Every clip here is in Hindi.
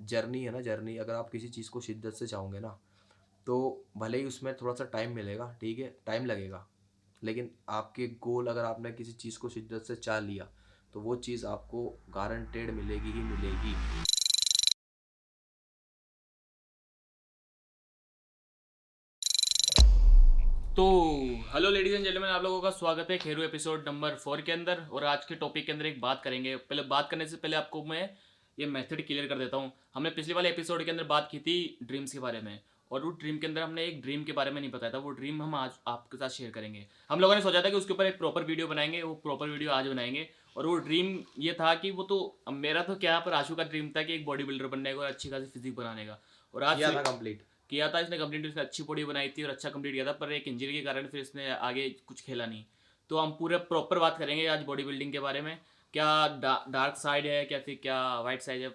जर्नी है ना, जर्नी अगर आप किसी चीज़ को शिद्दत से चाहोगे ना, तो भले ही उसमें थोड़ा-सा टाइम मिलेगा, ठीक है? टाइम लगेगा, लेकिन आपके गोल अगर आपने किसी चीज़ को शिद्दत से चाह लिया, तो वो चीज़ आपको गारंटेड मिलेगी ही मिलेगी। तो हेलो लेडीज एंड जेंटलमैन, आप लोगों का स्वागत है खेरू एपिसोड नंबर 4 के अंदर। और आज के टॉपिक के अंदर एक बात करेंगे। पहले बात करने से पहले आपको मैं ये मेथड क्लियर कर देता हूँ। हमने पिछले वाले एपिसोड के अंदर बात की थी ड्रीम्स के बारे में, और वो ड्रीम के अंदर हमने एक ड्रीम के बारे में नहीं बताया था। वो ड्रीम हम आज आपके साथ शेयर करेंगे। हम लोगों ने सोचा था कि उसके ऊपर एक प्रॉपर वीडियो बनाएंगे, वो प्रॉपर वीडियो आज बनाएंगे। और वो ड्रीम ये था कि वो तो मेरा तो क्या, पर आशु का ड्रीम था कि एक बॉडी बिल्डर बनने का और अच्छी खासी फिजिक बनाने का। और आज किया था कंप्लीट। किया था इसने कंप्लीट। इसने अच्छी बॉडी बनाई थी और अच्छा कंप्लीट किया था, पर एक इंजरी के कारण फिर इसने आगे कुछ खेला नहीं। तो हम पूरे प्रॉपर बात करेंगे आज बॉडी बिल्डिंग के बारे में। क्या डार्क साइड है, क्या फिर क्या वाइट साइड है,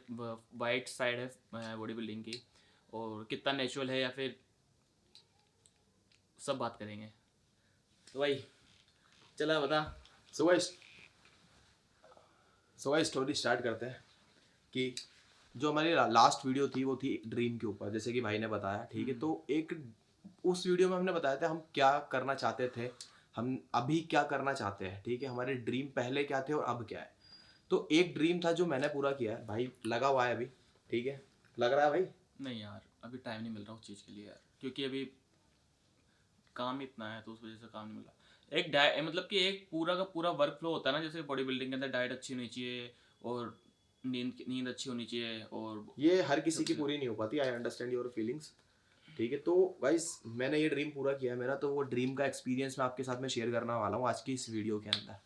वाइट साइड है बॉडी बिल्डिंग की, और कितना नेचुरल है, या फिर सब बात करेंगे। तो भाई चला बता। सो गाइस स्टोरी स्टार्ट करते हैं कि जो हमारी लास्ट वीडियो थी वो थी ड्रीम के ऊपर, जैसे कि भाई ने बताया, ठीक है? तो एक उस वीडियो में हमने बताया था हम क्या करना चाहते थे, हम अभी क्या करना चाहते हैं, ठीक है? हमारे ड्रीम पहले क्या थे और अब क्या है। तो एक ड्रीम था जो मैंने पूरा किया है भाई, लगा हुआ है अभी, ठीक है? लग रहा है भाई? नहीं यार, अभी टाइम नहीं मिल रहा उस चीज़ के लिए यार, क्योंकि अभी काम इतना है तो उस वजह से काम नहीं मिल रहा। एक डाइट मतलब कि एक पूरा का पूरा वर्क फ्लो होता है ना, जैसे बॉडी बिल्डिंग के अंदर डाइट अच्छी होनी चाहिए, और नींद अच्छी होनी चाहिए, और ये हर किसी सब की चीज़ें। पूरी नहीं हो पाती, आई अंडरस्टैंड योर फीलिंग्स, ठीक है? तो गाइस मैंने ये ड्रीम पूरा किया है मेरा, तो वो ड्रीम का एक्सपीरियंस मैं आपके साथ में शेयर करने वाला हूँ आज की इस वीडियो के अंदर,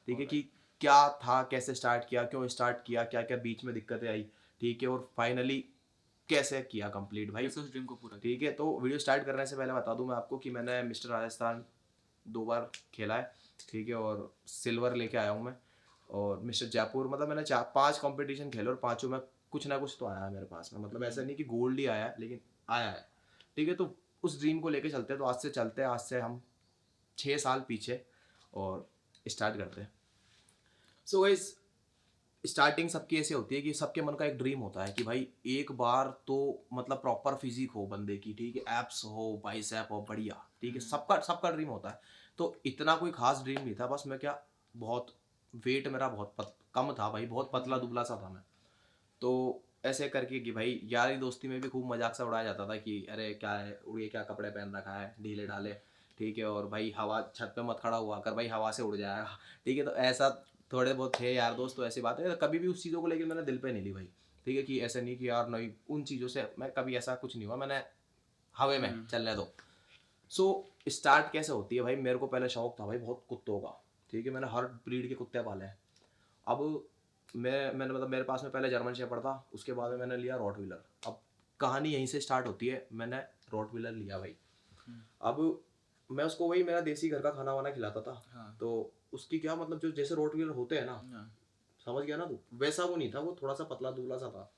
ठीक है? कि क्या था, कैसे स्टार्ट किया, क्यों स्टार्ट किया, क्या क्या बीच में दिक्कतें आई, ठीक है? और फाइनली कैसे किया कंप्लीट भाई, कैसे उस ड्रीम को पूरा ठीक है? तो वीडियो स्टार्ट करने से पहले बता दूं मैं आपको कि मैंने मिस्टर राजस्थान 2 बार खेला है, ठीक है? और सिल्वर लेके आया हूँ मैं। और मिस्टर जयपुर, मतलब मैंने 4-5 कंपटीशन खेले और पांचों में कुछ ना कुछ तो आया है मेरे पास में, मतलब ऐसा नहीं कि गोल्ड ही आया है, लेकिन आया है, ठीक है? तो उस ड्रीम को लेके चलते हैं। तो आज से चलते हैं, आज से हम 6 साल पीछे और स्टार्ट करते हैं। सो गाइस स्टार्टिंग सबकी ऐसे होती है कि सबके मन का एक ड्रीम होता है कि भाई एक बार तो मतलब प्रॉपर फिजिक हो बंदे की, ठीक है? एप्स हो, बाइसेप हो, बढ़िया, ठीक है? सबका सबका ड्रीम होता है। तो इतना कोई खास ड्रीम नहीं था, बस मैं क्या, बहुत वेट मेरा बहुत कम था भाई, बहुत पतला दुबला सा था मैं। तो ऐसे करके कि भाई यारी दोस्ती में भी खूब मजाक सा उड़ाया जाता था कि अरे क्या है, उड़िए क्या कपड़े पहन रखा है ढीले ढाले, ठीक है? और भाई हवा, छत पे मत खड़ा हुआ कर भाई, हवा से उड़ जाएगा, ठीक है? तो ऐसा थोड़े बहुत थे यार दोस्त, तो ऐसी बात है। कभी भी उस चीज़ों को लेकर मैंने दिल पे नहीं ली भाई, ठीक है? कि ऐसा नहीं कि यार नहीं, उन चीज़ों से मैं कभी, ऐसा कुछ नहीं हुआ, मैंने हवे में चलने दो। सो स्टार्ट कैसे होती है भाई, मेरे को पहले शौक था भाई बहुत कुत्तों का, ठीक है? मैंने हर ब्रीड के कुत्ते पाले हैं। अब मैंने मतलब मेरे पास में पहले जर्मन शेफर्ड था, उसके बाद में मैंने लिया रॉट व्हीलर। अब कहानी यहीं से स्टार्ट होती है, मैंने रॉट व्हीलर लिया भाई। अब मैं उसको वही मेरा देसी घर का खाना वाना खिलाता था। हाँ। तो उसकी क्या मतलब, जो जैसे रोट व्हीलर होते हैं ना, हाँ। समझ गया ना तू? वैसा वो नहीं था, वो थोड़ा सा पतला दुबला सा था।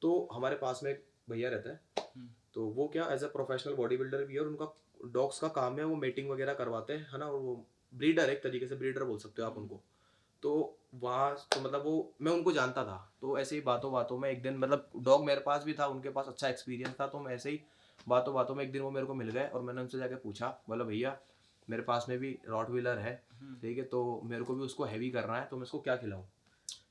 तो हमारे पास में एक भैया रहते हैं, तो वो क्या as a professional bodybuilder भी है, और उनका डॉग्स का काम है, वो मीटिंग वगैरह करवाते हैं, है ना? और वो ब्रीडर, एक तरीके से ब्रीडर बोल सकते हो आप उनको। तो वहाँ तो मतलब वो, मैं उनको जानता था। तो ऐसे ही बातों बातों में एक दिन, मतलब डॉग मेरे पास भी था, उनके पास अच्छा एक्सपीरियंस था, तो मैं ऐसे ही बातों बातों में एक दिन वो मेरे को मिल गए, और मैंने उनसे जाके पूछा, बोला भैया मेरे पास में भी रॉट व्हीलर है, ठीक है? तो मेरे को भी उसको हैवी करना है, तो मैं उसको क्या खिलाऊं,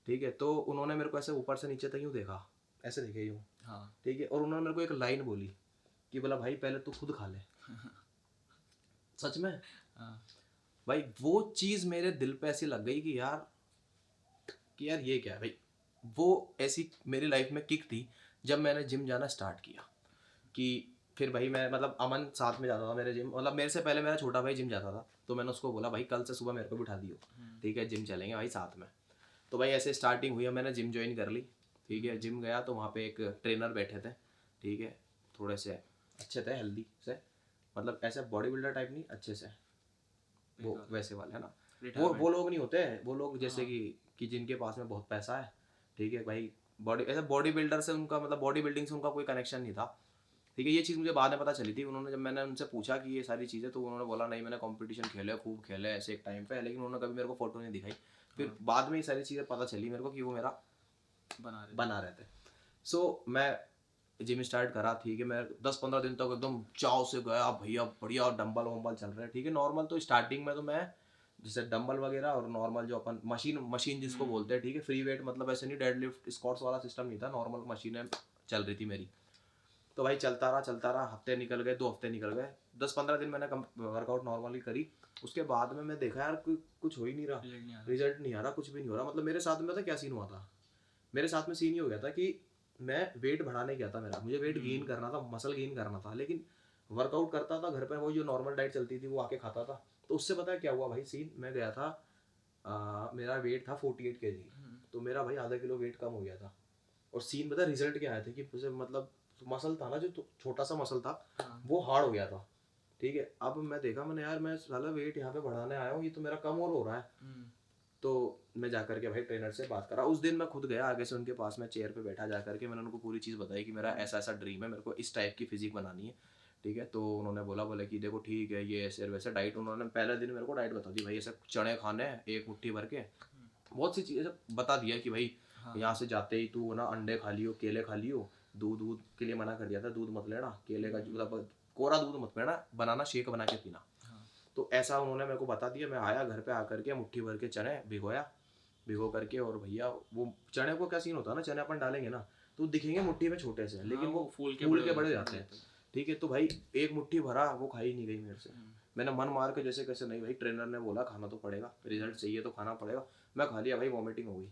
ठीक है? तो उन्होंने मेरे को ऐसे ऊपर से नीचे तक यूँ देखा, ऐसे देखे यूँ, हाँ। ठीक है? और उन्होंने मेरे को एक लाइन बोली कि बोला भाई पहले तू खुद खा ले। सच में हाँ। भाई, वो चीज़ मेरे दिल पे ऐसी लग गई कि यार ये क्या है भाई। वो ऐसी मेरी लाइफ में किक थी जब मैंने जिम जाना स्टार्ट किया। कि फिर भाई मैं, मतलब अमन साथ में जाता था मेरे जिम, मतलब मेरे से पहले मेरा छोटा भाई जिम जाता था, तो मैंने उसको बोला भाई कल से सुबह मेरे को बिठा दियो, ठीक है? जिम चलेंगे भाई साथ में। तो भाई ऐसे स्टार्टिंग हुई, मैंने जिम ज्वाइन कर ली, ठीक है? जिम गया तो वहाँ पे एक ट्रेनर बैठे थे, ठीक है? थोड़े से अच्छे थे, हेल्दी से, मतलब ऐसे बॉडी बिल्डर टाइप नहीं, अच्छे से, वो वैसे वाले है ना। वो लोग नहीं होते, वो लोग जैसे कि जिनके पास में बहुत पैसा है, ठीक है भाई? बॉडी, ऐसे बॉडी बिल्डर से उनका, मतलब बॉडी बिल्डिंग से उनका कोई कनेक्शन नहीं था, ठीक है? ये चीज़ मुझे बाद में पता चली थी। उन्होंने, जब मैंने उनसे पूछा कि ये सारी चीज़ें, तो उन्होंने बोला नहीं मैंने कंपटीशन खेले, खूब खेले ऐसे एक टाइम पे, लेकिन उन्होंने कभी मेरे को फोटो नहीं दिखाई। फिर बाद में ये सारी चीज़ें पता चली मेरे को कि वो मेरा बना रहे बना रहे थे। सो मैं जिम स्टार्ट करा, ठीक है। मैं 10-15 दिन तक एकदम चाव से गया, भैया बढ़िया डंबल वंबल चल रहे हैं, ठीक है। नॉर्मल तो स्टार्टिंग में तो मैं जैसे डंबल वगैरह और नॉर्मल जो अपन मशीन मशीन जिसको बोलते हैं, ठीक है, फ्री वेट, मतलब ऐसे नहीं डेडलिफ्ट स्क्वाट्स वाला सिस्टम नहीं था, नॉर्मल मशीनें चल रही थी मेरी। तो भाई चलता रहा, हफ्ते निकल गए, 2 हफ्ते निकल गए, 10-15 दिन मैंने वर्कआउट नॉर्मली करी। उसके बाद में मैं देखा यार कुछ हो ही नहीं रहा, रिजल्ट नहीं आ रहा, कुछ भी नहीं हो रहा। मतलब मेरे साथ में पता क्या सीन हुआ था, मेरे साथ में सीन ये हो गया था कि मैं वेट बढ़ाने गया था, मेरा मुझे वेट गेन करना था, मसल गेन करना था, लेकिन वर्कआउट करता था घर पे, वो जो नॉर्मल डाइट चलती थी वो आके खाता था। तो उससे पता है क्या हुआ भाई सीन, मैं गया था, मेरा वेट था 48 kg, तो मेरा भाई आधा किलो वेट कम हो गया था। और सीन पता रिजल्ट क्या आया था कि मुझे मतलब मसल था ना, जो छोटा सा मसल था वो हार्ड हो गया था, ठीक है। अब मैं देखा, मैंने यार मैं साला वेट यहाँ पे बढ़ाने आया हूँ, ये तो मेरा कम और हो रहा है। तो मैं जाकर के भाई ट्रेनर से बात करा, उस दिन मैं खुद गया आगे से उनके पास में, चेयर पे बैठा जाकर के मैंने उनको पूरी चीज़ बताई कि मेरा ऐसा ऐसा ड्रीम है, मेरे को इस टाइप की फिजिक बनानी है, ठीक है। तो उन्होंने बोले कि देखो ठीक है, ये ऐसे वैसे डाइट, उन्होंने पहले दिन मेरे को डाइट बता दी भाई, ऐसे चने खाने हैं 1 मुट्ठी भर के, बहुत सी चीज़ें बता दिया कि भाई यहाँ से जाते ही तू ना अंडे खा लियो, केले खा लियो, दूध के लिए मना कर दिया था, दूध मत लेना, केले का मतलब कोरा दूध मत पीना, बनाना शेक बना के पीना। तो ऐसा उन्होंने मेरे को बता दिया। मैं आया घर पे आकर के मुट्ठी भर के चने भिगो करके, और भैया वो चने को क्या सीन होता है ना, चने अपन डालेंगे ना तो दिखेंगे मुट्ठी में छोटे से, लेकिन वो फूल के बड़े जाते हैं, ठीक है। तो भाई 1 मुट्ठी भरा, वो खाई नहीं गई मेरे से। मैंने मन मार के जैसे कैसे, नहीं भाई ट्रेनर ने बोला खाना तो पड़ेगा, रिजल्ट चाहिए तो खाना पड़ेगा। मैं खा लिया भाई, वॉमिटिंग हो गई,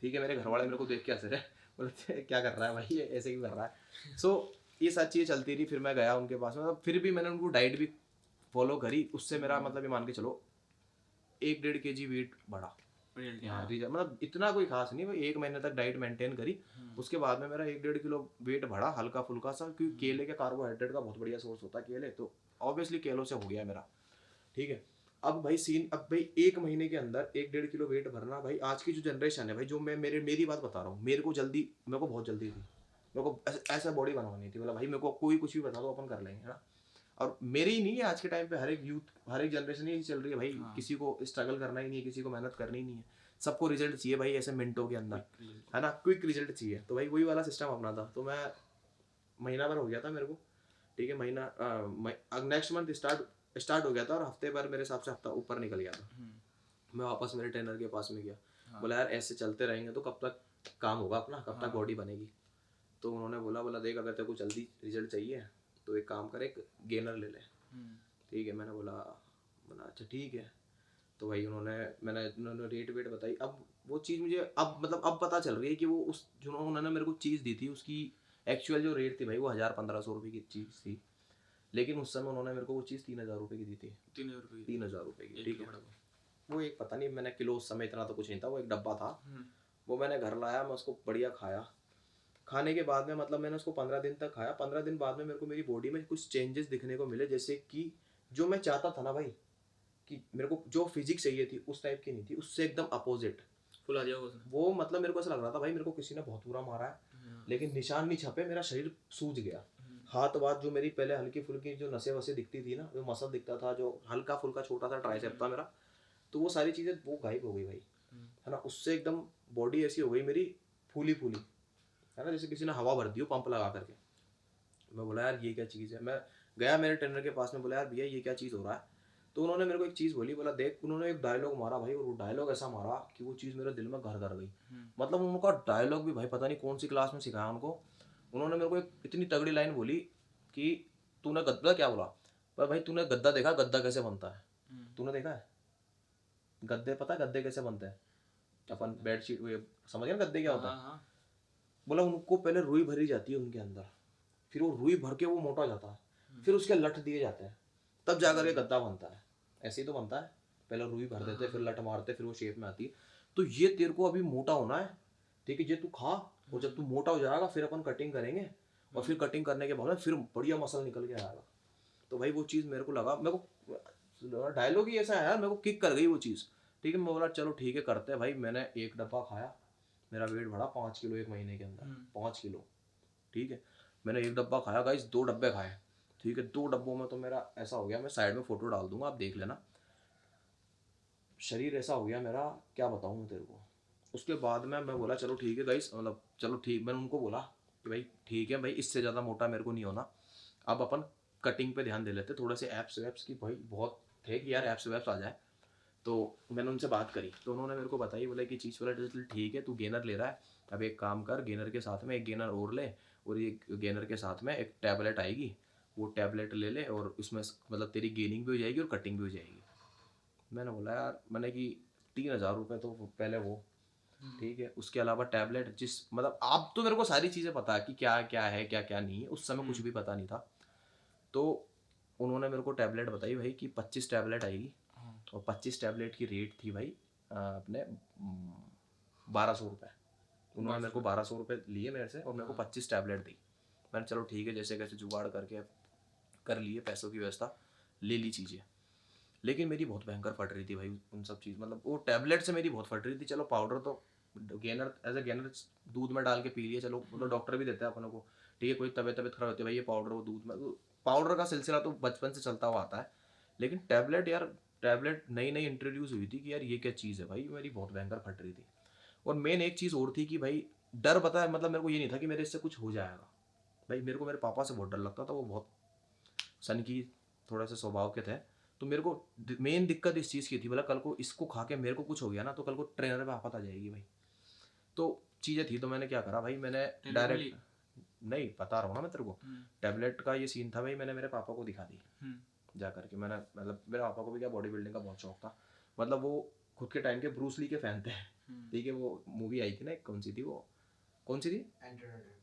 ठीक है। मेरे घर वाले मेरे को देख के हंस रहे, बोलते क्या कर रहा है भाई, ये ऐसे ही कर रहा है। सो ये सब चीज़ें चलती रही। फिर मैं गया उनके पास में, फिर भी मैंने उनको डाइट भी फॉलो करी, उससे मेरा मतलब ये मान के चलो 1-1.5 kg वेट बढ़ा। हाँ रिजल्ट मतलब इतना कोई खास नहीं, भाई 1 महीने तक डाइट मेंटेन करी, उसके बाद में मेरा 1-1.5 किलो वेट बढ़ा, हल्का फुल्का सा, क्योंकि केले के कार्बोहाइड्रेट का बहुत बढ़िया सोर्स होता है केले, तो ऑब्वियसली केलों से हो गया मेरा, ठीक है। अब भाई सीन, अब भाई 1 महीने के अंदर 1-1.5 किलो वेट भरना, भाई आज की जो जनरेशन है भाई, जो मैं मेरी बात बता रहा हूँ, मेरे को बहुत जल्दी थी, मेरे को ऐसा बॉडी बनवानी थी, बोला भाई मेरे को कोई कुछ भी बता दो अपन कर लेंगे, है ना। और मेरे ही नहीं है, आज के टाइम पे हर एक यूथ, हर एक जनरेशन यही चल रही है भाई, किसी को स्ट्रगल करना ही नहीं है, किसी को मेहनत करनी ही नहीं है, सबको रिजल्ट चाहिए भाई ऐसे मिनटों के अंदर, है ना, क्विक रिजल्ट चाहिए। तो भाई वही वाला सिस्टम अपना था। तो मैं महीना भर हो गया था मेरे को, ठीक है, नेक्स्ट मंथ स्टार्ट हो गया था, और हफ्ते भर मेरे हिसाब से हफ्ता ऊपर निकल गया था। मैं वापस मेरे ट्रेनर के पास में गया, बोला यार ऐसे चलते रहेंगे तो कब तक काम होगा अपना, कब तक बॉडी बनेगी। तो उन्होंने बोला देख अगर तेरे को जल्दी रिजल्ट चाहिए तो एक काम कर, एक गेनर ले ले, ठीक है। मैंने बोला अच्छा ठीक है। तो भाई उन्होंने रेट वेट बताई। अब वो चीज़ मुझे अब पता चल रही है कि वो उस जो उन्होंने मेरे को चीज़ दी थी उसकी एक्चुअल जो रेट थी भाई वो 1,000-1,500 रुपये की चीज़ थी, लेकिन उस समय उन्होंने मेरे को वो चीज़ 3,000 रुपये की दी थी। 3,000 रुपये की, ठीक है। वो एक पता नहीं, मैंने किलो उस समय इतना तो कुछ नहीं था, वो एक डब्बा था, वो मैंने घर लाया, मैं उसको बढ़िया खाया। खाने के बाद में मतलब मैंने उसको 15 दिन तक खाया। 15 दिन बाद में मेरे को मेरी बॉडी में कुछ चेंजेस दिखने को मिले, जैसे कि जो मैं चाहता था ना भाई, कि मेरे को जो फिजिक्स चाहिए थी उस टाइप की नहीं थी, उससे एकदम अपोजिट फुल आ जाओ वो। मतलब मेरे को ऐसा लग रहा था भाई मेरे को किसी ने बहुत बुरा मारा है, लेकिन निशान नहीं छपे, मेरा शरीर सूज गया। हाथ वाथ जो मेरी पहले हल्की फुल्की जो नसें वसें दिखती थी ना, जो मसल दिखता था, जो हल्का फुल्का छोटा सा ट्राइसेप था मेरा, तो वो सारी चीज़ें वो गायब हो गई भाई, है ना। उससे एकदम बॉडी ऐसी हो गई मेरी फूली फूली, है ना, जैसे किसी ने हवा भर दी हो पंप लगा करके। मैं बोला यार ये क्या चीज़ है। मैं गया मेरे ट्रेनर के पास में, बोला यार भैया ये क्या चीज़ हो रहा है। तो उन्होंने मेरे को एक चीज़ बोली, बोला देख, उन्होंने एक डायलॉग मारा भाई, और वो डायलॉग ऐसा मारा कि वो चीज़ मेरे दिल में घर कर गई। मतलब उनका डायलॉग भी भाई पता नहीं कौन सी क्लास में सिखाया उनको। उन्होंने मेरे को एक इतनी तगड़ी लाइन बोली कि तूने गद्दा क्या बोला, पर भाई तूने गद्दा देखा, गद्दा कैसे बनता है, तूने देखा है गद्दे, पता है गद्दे कैसे बनते हैं, अपन बेडशीट समझ गए गद्दे क्या होता है। बोला उनको पहले रुई भरी जाती है उनके अंदर, फिर वो रुई भर के वो मोटा हो जाता है, फिर उसके लठ दिए जाते हैं, तब जाकर के गद्दा बनता है। ऐसे ही तो बनता है, पहले रुई भर देते, फिर लठ मारते, फिर वो शेप में आती है। तो ये तेरे को अभी मोटा होना है, ठीक है, ये तू खा, और जब तू मोटा हो जाएगा फिर अपन कटिंग करेंगे, और फिर कटिंग करने के बाद में फिर बढ़िया मसल निकल के आएगा। तो भाई वो चीज़ मेरे को लगा, मेरे को डायलॉग ही ऐसा है यार, मेरे को किक कर गई वो चीज़, ठीक है। मैं बोला चलो ठीक है करते हैं भाई। मैंने एक डब्बा खाया, मेरा वेट बढ़ा 5 किलो 1 महीने के अंदर, 5 किलो, ठीक है। मैंने एक डब्बा खाया गाइस, 2 डब्बे खाए, ठीक है। 2 डब्बों में तो मेरा ऐसा हो गया, मैं साइड में फोटो डाल दूंगा आप देख लेना, शरीर ऐसा हो गया मेरा, क्या बताऊँ मैं तेरे को, उसके बाद में मैं बोला चलो ठीक है गाइस, मतलब चलो ठीक, मैंने उनको बोला कि भाई ठीक है भाई, इससे ज़्यादा मोटा मेरे को नहीं होना, अब अपन कटिंग पे ध्यान दे लेते, थोड़े से एप्स वेप्स की भाई बहुत थे कि यार एप्स वेप्स आ जाए। तो मैंने उनसे बात करी तो उन्होंने मेरे को बताई, बोला कि चीज़ वाला चल ठीक है, तू गेनर ले रहा है, अब एक काम कर, गेनर के साथ में एक गेनर और ले, और ये गेनर के साथ में एक टैबलेट आएगी, वो टैबलेट ले ले, और उसमें मतलब तेरी गेनिंग भी हो जाएगी और कटिंग भी हो जाएगी। मैंने बोला यार, मैंने कि 3,000 रुपये तो पहले वो, ठीक है, उसके अलावा टैबलेट, जिस मतलब आप तो मेरे को सारी चीज़ें पता है कि क्या क्या है क्या क्या नहीं है, उस समय कुछ भी पता नहीं था। तो उन्होंने मेरे को टैबलेट बताई भाई कि 25 टैबलेट आएगी, और 25 टैबलेट की रेट थी भाई अपने 1,200 रुपये। उन्होंने मेरे को 1,200 रुपये लिए मेरे से, और मेरे को 25 टैबलेट दी। मैंने चलो ठीक है, जैसे कैसे जुगाड़ करके कर लिए, पैसों की व्यवस्था, ले ली चीज़ें। लेकिन मेरी बहुत भयंकर फट रही थी भाई उन सब चीज़, मतलब वो टैबलेट से मेरी बहुत फट रही थी। चलो पाउडर तो गेनर एज ए गेनर दूध में डाल के पी लिए, चलो वो तो डॉक्टर भी देता है अपनों को, ठीक है, कोई तबीयत खराब होती है भाई, ये पाउडर वो दूध में, पाउडर का सिलसिला तो बचपन से चलता हुआ आता है। लेकिन टैबलेट यार, टैबलेट नई नई इंट्रोड्यूस हुई थी कि यार ये क्या चीज़ है भाई, मेरी बहुत भयंकर फट रही थी। और मेन एक चीज़ और थी कि भाई डर, पता है, मतलब मेरे को ये नहीं था कि मेरे इससे कुछ हो जाएगा भाई, मेरे को मेरे पापा से बहुत डर लगता था, वो बहुत सन की थोड़ा सा स्वभाव के थे। तो मेरे को मेन दिक्कत इस चीज़ की थी, बोला कल को इसको खा के मेरे को कुछ हो गया ना, तो कल को ट्रेनर पे आफत आ जाएगी भाई। तो चीज़ें थी, तो मैंने क्या करा भाई, मैंने डायरेक्ट, नहीं बता रहा हूँ ना मैं तेरे को, टैबलेट का ये सीन था भाई, मैंने मेरे पापा को दिखा दी जा करके। मैंने मतलब मेरे पापा को भी क्या बॉडी बिल्डिंग का बहुत शौक था, मतलब वो खुद के टाइम के ब्रूस ली के फैन थे, ठीक है। वो मूवी आई थी ना, कौन सी थी वो, कौन सी थी,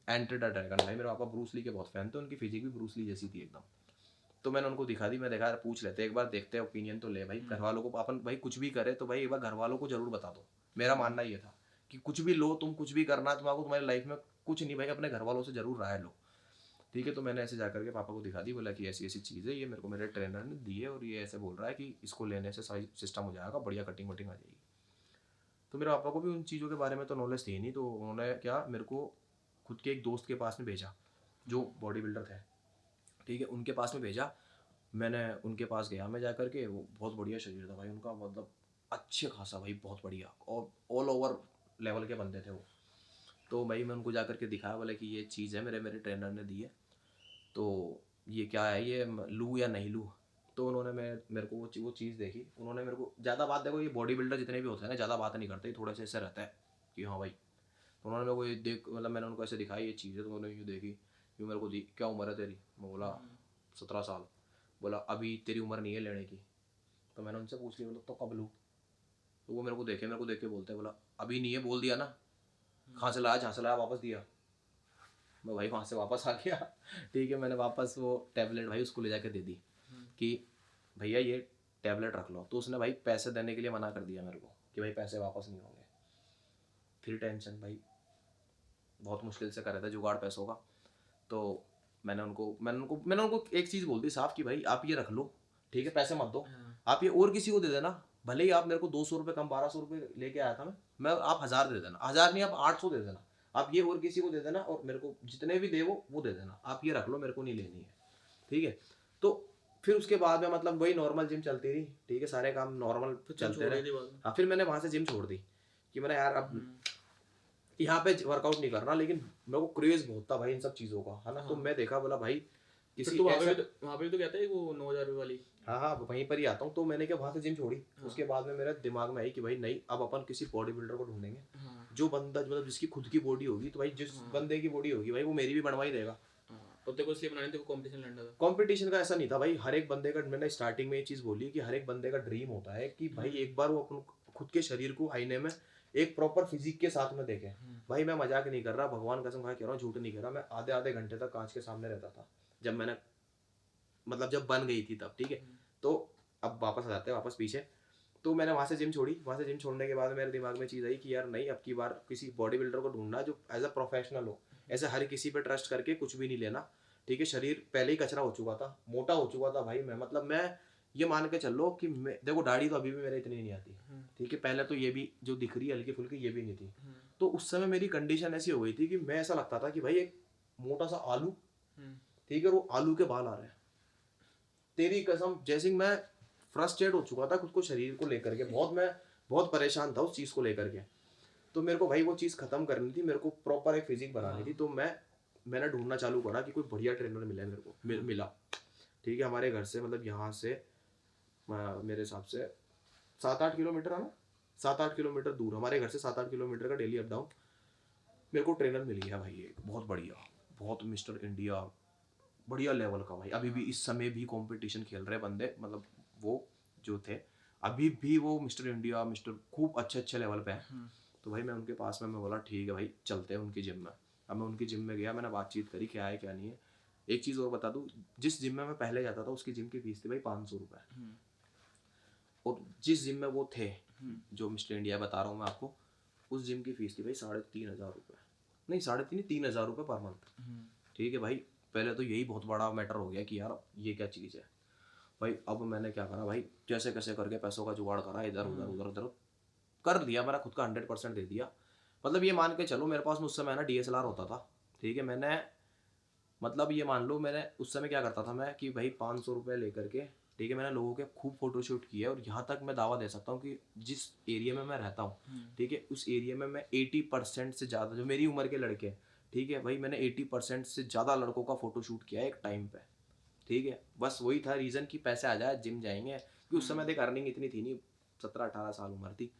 एंटर द ड्रैगन। भाई मेरे पापा ब्रूस ली के बहुत फैन थे, उनकी फिजिक भी ब्रूस ली जैसी थी एकदम। तो मैंने उनको दिखा दी, मैं देखा पूछ लेते एक बार, देखते हैं ओपिनियन तो ले भाई, घर वालों को अपन भाई कुछ भी करे तो भाई एक बार घर वालों को जरूर बता दो। मेरा मानना ये था कि कुछ भी लो तुम, कुछ भी करना तुम्हारा, तुम्हारी लाइफ में कुछ नहीं भाई, अपने घर वालों से जरूर राय लो, ठीक है। तो मैंने ऐसे जाकर के पापा को दिखा दी, बोला कि ऐसी ऐसी चीज़ है, ये मेरे को मेरे ट्रेनर ने दी है, और ये ऐसे बोल रहा है कि इसको लेने से सारी सिस्टम हो जाएगा, बढ़िया कटिंग वटिंग आ जाएगी। तो मेरे पापा को भी उन चीज़ों के बारे में तो नॉलेज थी नहीं, तो उन्होंने क्या, मेरे को खुद के एक दोस्त के पास में भेजा जो बॉडी बिल्डर थे, ठीक है, उनके पास में भेजा। मैंने उनके पास गया, मैं जा करके, वो बहुत बढ़िया शरीर था भाई उनका, मतलब अच्छे खासा भाई, बहुत बढ़िया, और ऑल ओवर लेवल के बंदे थे वो। तो भाई मैं उनको जा करके दिखाया, बोला कि ये चीज़ है, मेरे ट्रेनर ने दी है, तो ये क्या है, ये लूँ या नहीं लूँ। तो उन्होंने मेरे को वो चीज़ देखी, उन्होंने मेरे को ज़्यादा बात, देखो ये बॉडी बिल्डर जितने भी होते हैं ना, ज़्यादा बात नहीं करते, थोड़े से ऐसे रहता है कि हाँ भाई। तो उन्होंने मेरे को ये देख, मतलब मैंने उनको ऐसे दिखाई ये चीज़ है, तो उन्होंने यूँ देखी, यूँ मेरे को दी, क्या उम्र है तेरी, मैं बोला 17 साल। बोला अभी तेरी उम्र नहीं है लेने की। तो मैंने उनसे पूछ लिया, बोला तो कब लूँ। तो वो मेरे को देख के बोलते हैं, बोला अभी नहीं है, बोल दिया ना, कहाँ से लाया, जहाँ से लाया वापस दिया। मैं भाई वहाँ से वापस आ गया, ठीक है, मैंने वापस वो टैबलेट भाई उसको ले जाके दे दी कि भैया ये टैबलेट रख लो। तो उसने भाई पैसे देने के लिए मना कर दिया मेरे को कि भाई पैसे वापस नहीं होंगे। फिर टेंशन भाई, बहुत मुश्किल से कर रहे थे जुगाड़ पैसों का। तो मैंने उनको एक चीज़ बोल दी साफ कि भाई आप ये रख लो, ठीक है, पैसे मत दो, आप ये और किसी को दे देना, भले ही आप मेरे को 200 रुपये कम, 1,200 रुपये लेके आया था मैं आप 1,000 दे देना, 1,000 नहीं आप 800 दे देना, आप ये और किसी को दे देना, और मेरे को जितने भी दे वो दे देना, आप ये रख लो, मेरे को नहीं लेनी है, ठीक है। तो फिर उसके बाद में मतलब वही नॉर्मल जिम चलती रही, ठीक है, सारे काम नॉर्मल चलते रहे। हाँ, फिर मैंने वहाँ से जिम छोड़ दी कि मैंने यार अब यहाँ पे वर्कआउट नहीं करना, लेकिन मेरे को क्रेज बहुत था भाई इन सब चीज़ों का, है ना। तो मैं देखा, बोला भाई किसी तो वहाँ पे तो कहते हैं वो 9,000 वाली, हाँ वहीं पर ही आता हूँ। तो मैंने क्या वहाँ से जिम छोड़ी। उसके बाद में मेरे दिमाग में आई कि भाई नहीं, अब अपन किसी बॉडी बिल्डर को ढूंढेंगे जो बंदा, मतलब जिसकी खुद की बॉडी होगी, तो भाई जिस बंदे की बॉडी होगी भाई वो मेरी भी बनवा ही देगा। तो तेरे को इसलिए बनाने, तेरे को कंपटीशन लड़ना था। कंपटीशन का ऐसा नहीं था भाई, हर एक बंदे का, मैंने स्टार्टिंग में ये चीज़ बोली कि हर एक बंदे का ड्रीम होता है कि भाई एक बार वो अपन खुद के शरीर को आईने में एक प्रॉपर फिजिक के साथ में देखे। भाई मैं मजाक नहीं कर रहा, भगवान कसम खा कह रहा हूँ, झूठ नहीं कह रहा, मैं आधे आधे घंटे तक कांच के सामने रहता था जब मैंने, मतलब जब बन गई थी तब, ठीक है। तो अब वापस आ जाते हैं, वापस पीछे। तो मैंने वहाँ से जिम छोड़ी। वहाँ से जिम छोड़ने के बाद मेरे दिमाग में चीज़ आई कि यार नहीं, अब की बार किसी बॉडी बिल्डर को ढूंढना जो एज अ प्रोफेशनल हो, ऐसे हर किसी पे ट्रस्ट करके कुछ भी नहीं लेना, ठीक है। शरीर पहले ही कचरा हो चुका था, मोटा हो चुका था भाई मैं, मतलब मैं ये मान के चल लो कि मैं, देखो दाढ़ी तो अभी भी मेरे इतनी नहीं आती, ठीक है, पहले तो ये भी जो दिख रही है हल्की फुल्की ये भी नहीं थी। तो उस समय मेरी कंडीशन ऐसी हो गई थी कि मैं ऐसा लगता था कि भाई एक मोटा सा आलू, ठीक है, वो आलू के बाल आ रहे हैं, तेरी कसम। जैसे मैं फ्रस्ट्रेट हो चुका था खुद को शरीर को लेकर के, मैं बहुत परेशान था उस चीज़ को लेकर के। तो मेरे को भाई वो चीज़ खत्म करनी थी, मेरे को प्रॉपर एक फिजिक बनानी थी। तो मैंने ढूंढना चालू करा कि कोई बढ़िया ट्रेनर मिले मेरे को। मिला, ठीक है, हमारे घर से मतलब यहाँ से मेरे हिसाब से 7-8 किलोमीटर है ना, 7-8 किलोमीटर दूर, हमारे घर से 7-8 किलोमीटर का डेली अप डाउन। मेरे को ट्रेनर मिल गया भाई, एक बहुत बढ़िया, बहुत मिस्टर इंडिया बढ़िया लेवल का भाई। अभी भी इस समय भी कंपटीशन खेल रहे बंदे, मतलब वो जो थे अभी भी वो मिस्टर इंडिया, मिस्टर खूब अच्छे लेवल पे हैं। तो भाई मैं उनके पास में, मैं बोला ठीक है भाई चलते हैं उनकी जिम में। अब मैं उनकी जिम में गया, मैंने बातचीत करी क्या है क्या नहीं है। एक चीज़ और बता दूँ, जिस जिम में मैं पहले जाता था उसकी जिम की फीस थी भाई 500 रुपये, और जिस जिम में वो थे जो मिस्टर इंडिया बता रहा हूँ मैं आपको, उस जिम की फीस थी भाई 3,500 रुपये, नहीं 3,500 रुपये पर मंथ। ठीक है भाई, पहले तो यही बहुत बड़ा मैटर हो गया कि यार ये क्या चीज़ है भाई। अब मैंने क्या करा भाई, जैसे कैसे करके पैसों का जुगाड़ करा, इधर उधर उधर उधर कर दिया, मेरा खुद का 100% दे दिया। मतलब ये मान के चलो मेरे पास उस समय ना DSLR होता था, ठीक है, मैंने मतलब ये मान लो मैंने उस समय क्या करता था मैं कि भाई 500 रुपये लेकर के, ठीक है, मैंने लोगों के खूब फोटोशूट किए। और यहाँ तक मैं दावा दे सकता हूँ कि जिस एरिया में मैं रहता हूँ, ठीक है, उस एरिया में मैं 80% से ज़्यादा जो मेरी उम्र के लड़के हैं, ठीक है भाई, मैंने 80% से ज़्यादा लड़कों का फोटोशूट किया है एक टाइम पे। ठीक है, बस वही था रीज़न कि पैसे आ जाए जिम जाएंगे, क्योंकि उस समय देख अर्निंग इतनी थी नहीं, 17-18 साल उम्र थी,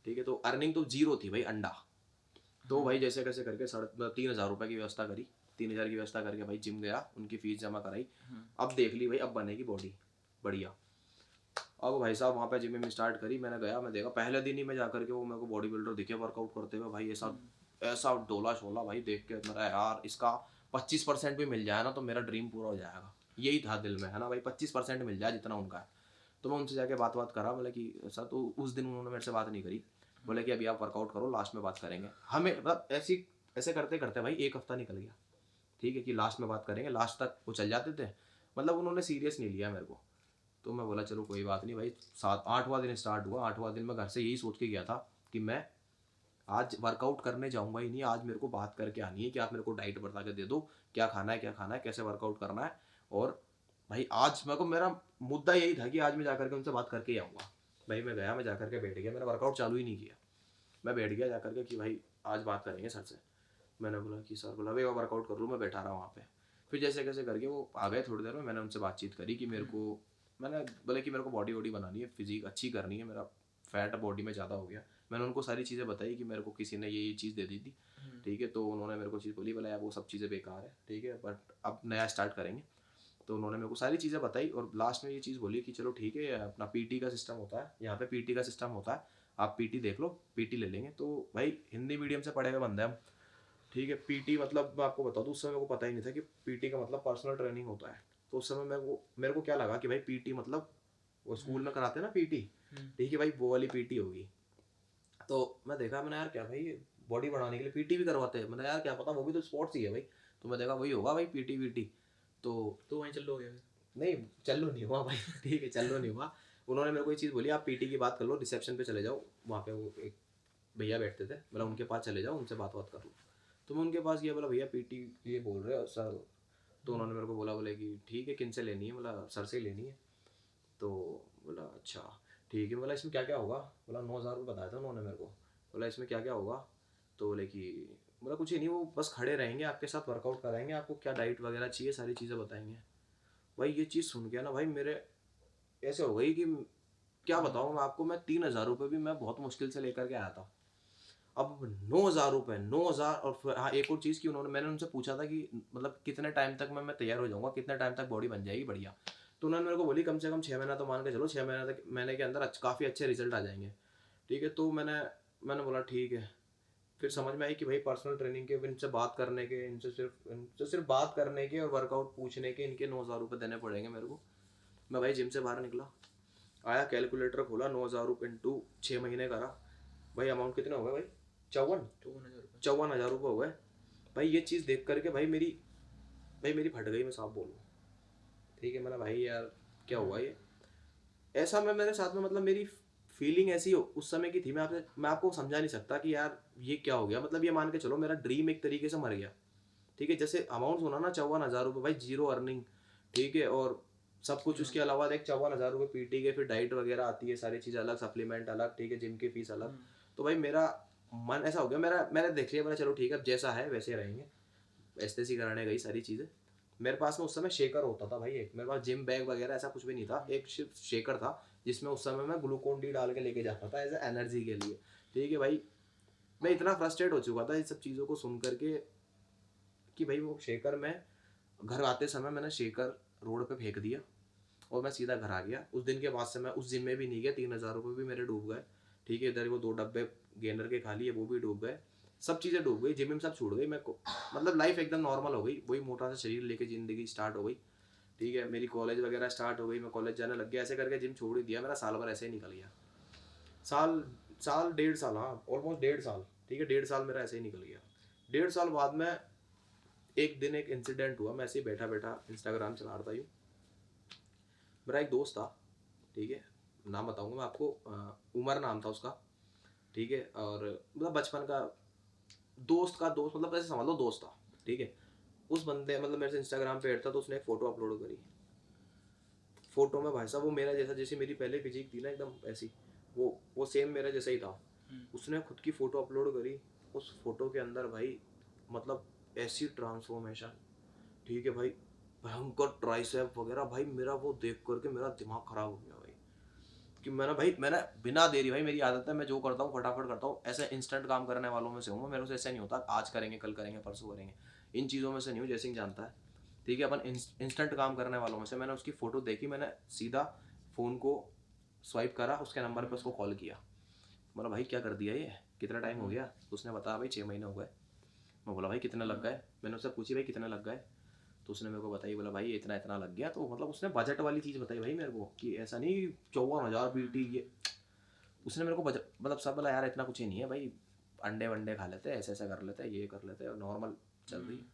ठीक है, तो अर्निंग तो जीरो थी भाई, अंडा। तो भाई जैसे कैसे करके 3,500 रुपये की व्यवस्था करी, 3,000 की व्यवस्था करके भाई जिम गया, उनकी फीस जमा कराई। अब देख ली भाई, अब बनेगी बॉडी बढ़िया। अब भाई साहब वहाँ पे जिम में स्टार्ट करी, मैंने गया, मैं देखा पहले दिन ही मैं जाकर के वो मेरे को बॉडी बिल्डर दिखे वर्कआउट करते हुए भाई, ऐसा ऐसा डोला शोला भाई, देख के मेरा यार इसका 25% भी मिल जाए ना तो मेरा ड्रीम पूरा हो जाएगा। यही था दिल में, है ना भाई, 25% मिल जाए जितना उनका है। तो मैं उनसे जाके बात करा, बोले कि सर, तो उस दिन उन्होंने मेरे से बात नहीं करी, बोले कि अभी आप वर्कआउट करो, लास्ट में बात करेंगे। हमें मतलब ऐसे करते करते भाई 1 हफ्ता निकल गया, ठीक है, कि लास्ट में बात करेंगे, लास्ट तक वो चल जाते थे, मतलब उन्होंने सीरियस नहीं लिया मेरे को। तो मैं बोला चलो कोई बात नहीं भाई। 7-8वां दिन स्टार्ट हुआ, 8वां दिन मैं घर से यही सोच के गया था कि मैं आज वर्कआउट करने जाऊंगा ही नहीं, आज मेरे को बात करके आनी है कि आप मेरे को डाइट बता के दे दो, क्या खाना है, कैसे वर्कआउट करना है। और भाई आज मेरे को, मेरा मुद्दा यही था कि आज मैं जाकर के उनसे बात करके ही आऊँगा। भाई मैं गया, मैं जाकर के बैठ गया, मेरा वर्कआउट चालू ही नहीं किया, मैं बैठ गया जाकर के कि भाई आज बात करेंगे सर से। मैंने बोला कि सर, बोला भाई वर्कआउट कर लूँ, मैं बैठा रहा वहाँ पे। फिर जैसे कैसे करके वो आ गए थोड़ी देर में, मैंने उनसे बातचीत करी कि मेरे को, मैंने बोले कि मेरे को बॉडी वॉडी बनानी है, फिजिक अच्छी करनी है, मेरा फैट बॉडी में ज़्यादा हो गया। मैंने उनको सारी चीज़ें बताई कि मेरे को किसी ने ये चीज़ दे दी थी, ठीक है, तो उन्होंने मेरे को चीज़ बोली, बोला यार वो सब चीज़ें बेकार है, ठीक है, बट अब नया स्टार्ट करेंगे। तो उन्होंने मेरे को सारी चीज़ें बताई और लास्ट में ये चीज़ बोली कि चलो ठीक है, अपना PT का सिस्टम होता है यहाँ पे, PT का सिस्टम होता है, आप PT देख लो, PT ले लेंगे। तो भाई हिंदी मीडियम से पढ़े हुए बंदे हम, ठीक है, PT मतलब मैं आपको बता दूँ, उस समय मेरे को पता ही नहीं था कि PT का मतलब पर्सनल ट्रेनिंग होता है। तो उस समय मेरे को क्या लगा कि भाई PT मतलब वो स्कूल में कराते हैं ना PT, ठीक है भाई, वो वाली PT होगी। तो मैं देखा, मैंने यार क्या भाई बॉडी बढ़ाने के लिए PT भी करवाते हैं, मैंने यार क्या पता, वो भी तो स्पोर्ट्स ही है भाई। तो मैं देखा वही होगा भाई PT VT। तो वहीं चल लो गया। नहीं, चलो नहीं हुआ भाई, ठीक है, चलो नहीं हुआ। उन्होंने मेरे को ये चीज़ बोली, आप PT की बात कर लो, रिसेप्शन पे चले जाओ, वहाँ पे वो एक भैया बैठते थे, बोला उनके पास चले जाओ, उनसे बात कर लो। तो मैं उनके पास गया, बोला भैया PT ये बोल रहे हो सर। तो उन्होंने मेरे को बोले कि ठीक है, किन से लेनी है, बोला सर से ही लेनी है। तो बोला अच्छा ठीक है, बोला इसमें क्या क्या होगा, बोला 9,000 रुपये बताया था उन्होंने मेरे को। बोला इसमें क्या क्या होगा, तो बोले कि, बोला कुछ ही नहीं, वो बस खड़े रहेंगे आपके साथ, वर्कआउट कराएंगे, आपको क्या डाइट वगैरह चाहिए सारी चीज़ें बताएंगे। भाई ये चीज़ सुन के ना भाई मेरे ऐसे हो गई कि क्या बताऊँ मैं आपको, मैं 3,000 रुपये भी मैं बहुत मुश्किल से लेकर के आया था। अब 9,000 रुपये, 9,000। और फिर हाँ एक और चीज़ की, मैंने उनसे पूछा था कि मतलब कितने टाइम तक मैं तैयार हो जाऊँगा, कितने टाइम तक बॉडी बन जाएगी बढ़िया। तो उन्होंने मेरे को बोली कम से कम 6 महीना तो मान के चलो, 6 महीने के अंदर काफ़ी अच्छे रिजल्ट आ जाएंगे, ठीक है। तो मैंने बोला ठीक है। फिर समझ में आई कि भाई पर्सनल ट्रेनिंग के, इनसे बात करने के, इनसे सिर्फ बात करने के और वर्कआउट पूछने के इनके 9,000 रुपये देने पड़ेंगे मेरे को। मैं भाई जिम से बाहर निकला, आया, कैलकुलेटर खोला, 9,000 रुपये इंटू 6 महीने करा, भाई अमाउंट कितने हो गए भाई, 54,000 रुपये हो गए। भाई ये चीज़ देख करके भाई मेरी फट गई, मैं साफ बोलूँ, ठीक है। मैंने भाई यार क्या हुआ ये ऐसा, मेरे साथ में, मतलब मेरी फीलिंग ऐसी उस समय की थी, मैं आपको समझा नहीं सकता कि यार ये क्या हो गया। मतलब ये मान के चलो मेरा ड्रीम एक तरीके से मर गया, ठीक है। जैसे अमाउंट सुना ना, 54,000 रुपये भाई, जीरो अर्निंग, ठीक है, और सब कुछ उसके अलावा देख 54,000 रुपये PT के, फिर डाइट वगैरह आती है, सारी चीज़ें अलग, सप्लीमेंट अलग, ठीक है, जिम की फीस अलग। तो भाई मेरा मन ऐसा हो गया मेरा, मैंने देख लिया, बोला चलो ठीक है अब जैसा है वैसे रहेंगे। एस्थेसी कराने गई सारी चीज़ें। मेरे पास में उस समय शेकर होता था भाई, एक मेरे पास जिम बैग वगैरह ऐसा कुछ भी नहीं था, एक सिर्फ शेकर था जिसमें उस समय मैं ग्लूकोन डी डाल के लेके जाता था एज एनर्जी के लिए। ठीक है भाई, मैं इतना फ्रस्ट्रेट हो चुका था इन सब चीज़ों को सुन करके कि भाई वो शेकर में घर आते समय मैंने शेकर रोड पे फेंक दिया और मैं सीधा घर आ गया। उस दिन के बाद से मैं उस जिम में भी नहीं गया, 3,000 रुपये भी मेरे डूब गए। ठीक है, इधर वो 2 डब्बे गेनर के खा लिए वो भी डूब गए, सब चीज़ें डूब गई, जिम में सब छूट गई। मैं मतलब लाइफ एकदम नॉर्मल हो गई, वही मोटा सा शरीर लेके ज़िंदगी स्टार्ट हो गई। ठीक है, मेरी कॉलेज वगैरह स्टार्ट हो गई, मैं कॉलेज जाने लग गया, ऐसे करके जिम छोड़ ही दिया। मेरा साल भर ऐसे ही निकल गया, साल साल 1.5 साल, हाँ ऑलमोस्ट 1.5 साल। ठीक है, 1.5 साल मेरा ऐसे ही निकल गया। 1.5 साल बाद में एक दिन एक इंसिडेंट हुआ, मैं ऐसे ही बैठा बैठा इंस्टाग्राम चला रहा था यूँ। मेरा एक दोस्त था, ठीक है, नाम बताऊंगा मैं आपको, उमर नाम था उसका। ठीक है, और मतलब बचपन का दोस्त मतलब ऐसे समझ लो दोस्त था। ठीक है, उस बंदे मतलब मेरे से इंस्टाग्राम पे ऐड था, तो उसने एक फ़ोटो अपलोड करी। फोटो में भाई साहब वो मेरा जैसा, जैसे मेरी पहले फिजिक थी ना एकदम ऐसी, वो सेम मेरा जैसा ही था। उसने खुद की फ़ोटो अपलोड करी, उस फोटो के अंदर भाई मतलब ऐसी ट्रांसफॉर्मेशन। ठीक है भाई, भयंकर ट्राइसेप वगैरह भाई, मेरा वो देख करके मेरा दिमाग खराब हो गया भाई। कि मैंने बिना देरी, भाई मेरी आदत है मैं जो करता हूँ फटाफट करता हूँ, ऐसे इंस्टेंट काम करने वालों में से हूँ मैं, मेरे से ऐसा नहीं होता आज करेंगे कल करेंगे परसों करेंगे, इन चीज़ों में से नहीं हूँ, जैसे जानता है। ठीक है, अपन इंस्टेंट काम करने वालों में से। मैंने उसकी फ़ोटो देखी, मैंने सीधा फ़ोन को स्वाइप करा, उसके नंबर पर उसको कॉल किया। बोला भाई क्या कर दिया, ये कितना टाइम हो गया? तो उसने बताया भाई 6 महीने हो गए। मैं बोला भाई कितने लग गए? मैंने उससे पूछी भाई कितने लग गए? तो उसने मेरे को बताई, बोला भाई इतना इतना लग गया। तो मतलब उसने बजट वाली चीज़ बताई भाई मेरे को, कि ऐसा नहीं 54,000 पीटी ये। उसने मेरे को बजट मतलब सब, बोला यार इतना कुछ ही नहीं है भाई, अंडे वंडे खा लेते हैं, ऐसे ऐसा कर लेते हैं, ये कर लेते हैं, नॉर्मल चल रही है।